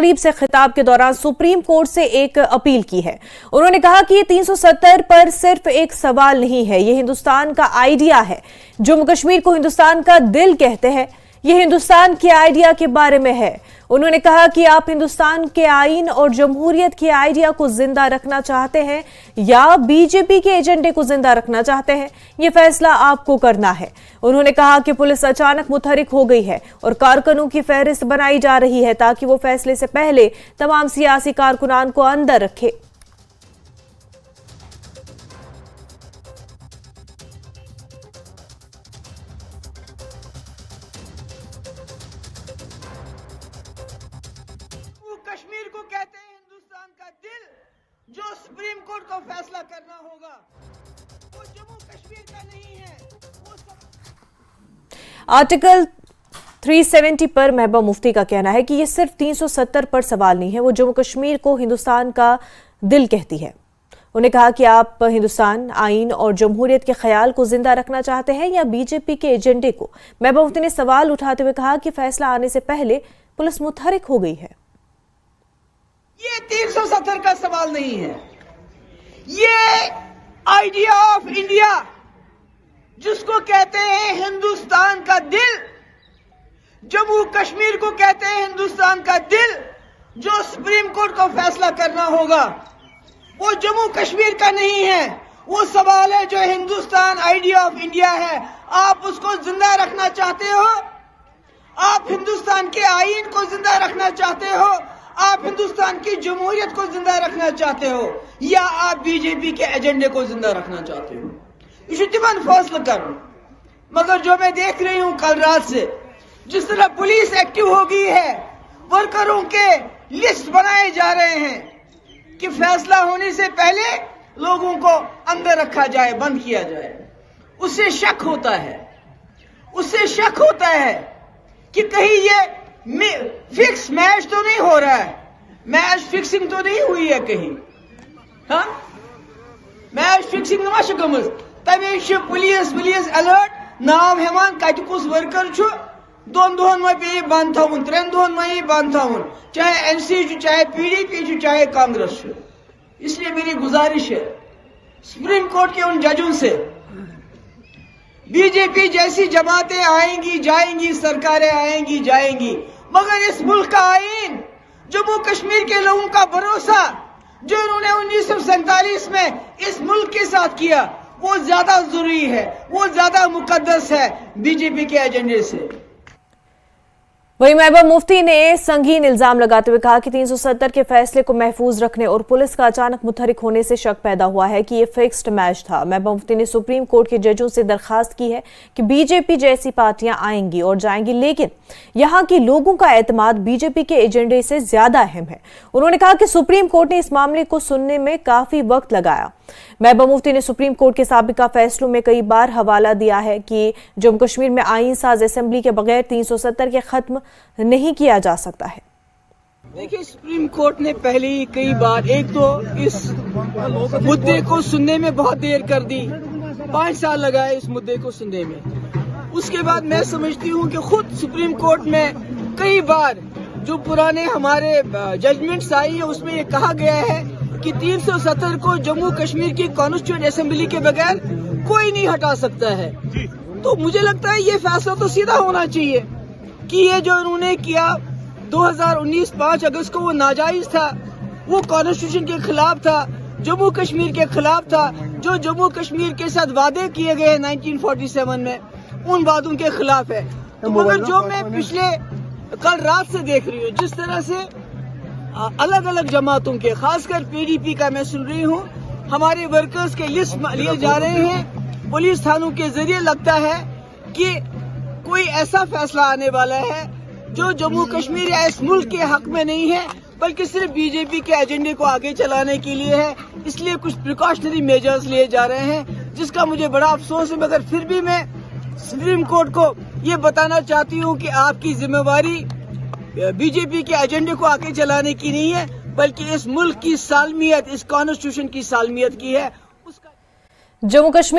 तकरीब से खिताब के दौरान सुप्रीम कोर्ट से एक अपील की है। उन्होंने कहा कि ये 370 पर सिर्फ एक सवाल नहीं है, ये हिंदुस्तान का आइडिया है। जम्मू कश्मीर को हिंदुस्तान का दिल कहते हैं, ये हिंदुस्तान के आइडिया के बारे में है। उन्होंने कहा कि आप हिंदुस्तान के आईन और जमहूरियत के आइडिया को जिंदा रखना चाहते हैं या बीजेपी के एजेंडे को जिंदा रखना चाहते हैं, ये फैसला आपको करना है। उन्होंने कहा कि पुलिस अचानक मुतहरिक हो गई है और कारकुनों की फहरिस्त बनाई जा रही है ताकि वो फैसले से पहले तमाम सियासी कारकुनान को अंदर रखे। कश्मीर को कहते हैं हिंदुस्तान का दिल, जो सुप्रीम कोर्ट को फैसला करना होगा वो जम्मू कश्मीर का नहीं है, वो आर्टिकल 370 पर महबूबा मुफ्ती का कहना है कि ये सिर्फ 370 पर सवाल नहीं है, वो जम्मू कश्मीर को हिंदुस्तान का दिल कहती है। उन्हें कहा कि आप हिंदुस्तान, आईन और जमहूरियत के ख्याल को जिंदा रखना चाहते हैं या बीजेपी के एजेंडे को। महबूबा मुफ्ती ने सवाल उठाते हुए कहा कि फैसला आने से पहले पुलिस मुतहरिक हो गई है। ये 370 का सवाल नहीं है, ये आइडिया ऑफ इंडिया जिसको कहते हैं हिंदुस्तान का दिल, जम्मू कश्मीर को कहते हैं हिंदुस्तान का दिल, जो सुप्रीम कोर्ट को फैसला करना होगा वो जम्मू कश्मीर का नहीं है। वो सवाल है जो हिंदुस्तान आइडिया ऑफ इंडिया है, आप उसको जिंदा रखना चाहते हो, आप हिंदुस्तान के आईन को जिंदा रखना चाहते हो, आप हिंदुस्तान की जमहूरियत को जिंदा रखना चाहते हो या आप बीजेपी के एजेंडे को जिंदा रखना चाहते हो। ये तिमन फैसला करो। मगर जो मैं देख रही हूं कल रात से, जिस तरह पुलिस एक्टिव हो गई है, वर्करों के लिस्ट बनाए जा रहे हैं कि फैसला होने से पहले लोगों को अंदर रखा जाए, बंद किया जाए, उससे शक होता है कि कहीं ये फिक्स मैच तो नहीं हो रहा है, मैच फिक्सिंग तो नहीं हुई है कहीं, हाँ मैच फिक्सिंग तमें पुलिस अलर्ट नाम हेमान कत कुस वर्कर छु, 2 दोहन में पे बंद थवन, 3 दोहन में बंद थवन, चाहे एनसी चाहे पीडीपी चाहे कांग्रेस। इसलिए मेरी गुजारिश है सुप्रीम कोर्ट के उन जजों से, बीजेपी जैसी जमातें आएंगी जाएंगी, सरकारें आएंगी जाएंगी, मगर इस मुल्क का आईन, जम्मू कश्मीर के लोगों का भरोसा जो उन्होंने 1947 में इस मुल्क के साथ किया, वो ज्यादा जरूरी है, वो ज्यादा मुकद्दस है बीजेपी के एजेंडे से। वहीं महबूबा मुफ्ती ने संगीन इल्जाम लगाते हुए कहा कि 370 के फैसले को महफूज रखने और पुलिस का अचानक मुतहरिक होने से शक पैदा हुआ है कि ये फिक्स्ड मैच था। महबूबा मुफ्ती ने सुप्रीम कोर्ट के जजों से दरखास्त की है कि बीजेपी जैसी पार्टियां आएंगी और जाएंगी, लेकिन यहां के लोगों का एतमाद बीजेपी के एजेंडे से ज्यादा अहम है। उन्होंने कहा कि सुप्रीम कोर्ट ने इस मामले को सुनने में काफी वक्त लगाया। महबूबा मुफ्ती ने सुप्रीम कोर्ट के साबिका फैसलों में कई बार हवाला दिया है कि जम्मू कश्मीर में आईन साज असेंबली के बगैर 370 के खत्म नहीं किया जा सकता है। देखिए, सुप्रीम कोर्ट ने पहले ही कई बार, एक तो इस मुद्दे को सुनने में बहुत देर कर दी, 5 साल लगाए इस मुद्दे को सुनने में। उसके बाद मैं समझती हूँ कि खुद सुप्रीम कोर्ट में कई बार जो पुराने हमारे जजमेंट्स आई है उसमें ये कहा गया है कि 370 को जम्मू कश्मीर की कॉन्स्टिट्यूएंट असेंबली के बगैर कोई नहीं हटा सकता है। तो मुझे लगता है ये फैसला तो सीधा होना चाहिए कि ये जो उन्होंने किया 2019 5 अगस्त को वो नाजायज था, वो कॉन्स्टिट्यूशन के खिलाफ था, जम्मू कश्मीर के खिलाफ था, जो जम्मू कश्मीर के साथ वादे किए गए 1947 में, उन वादों के खिलाफ है। तो मगर जो मैं पिछले कल रात से देख रही हूँ, जिस तरह से अलग अलग जमातों के, खासकर पीडीपी का मैं सुन रही हूँ, हमारे वर्कर्स के लिस्ट लिए जा रहे हैं पुलिस थानों के जरिए, लगता है कि कोई ऐसा फैसला आने वाला है जो जम्मू कश्मीर या इस मुल्क के हक में नहीं है, बल्कि सिर्फ बीजेपी के एजेंडे को आगे चलाने के लिए है। इसलिए कुछ प्रिकॉशनरी मेजर्स लिए जा रहे हैं, जिसका मुझे बड़ा अफसोस है। मगर फिर भी मैं सुप्रीम कोर्ट को ये बताना चाहती हूँ कि आपकी जिम्मेवारी बीजेपी के एजेंडे को आगे चलाने की नहीं है, बल्कि इस मुल्क की सालमियत, इस कॉन्स्टिट्यूशन की सालमियत की है। जम्मू कश्मीर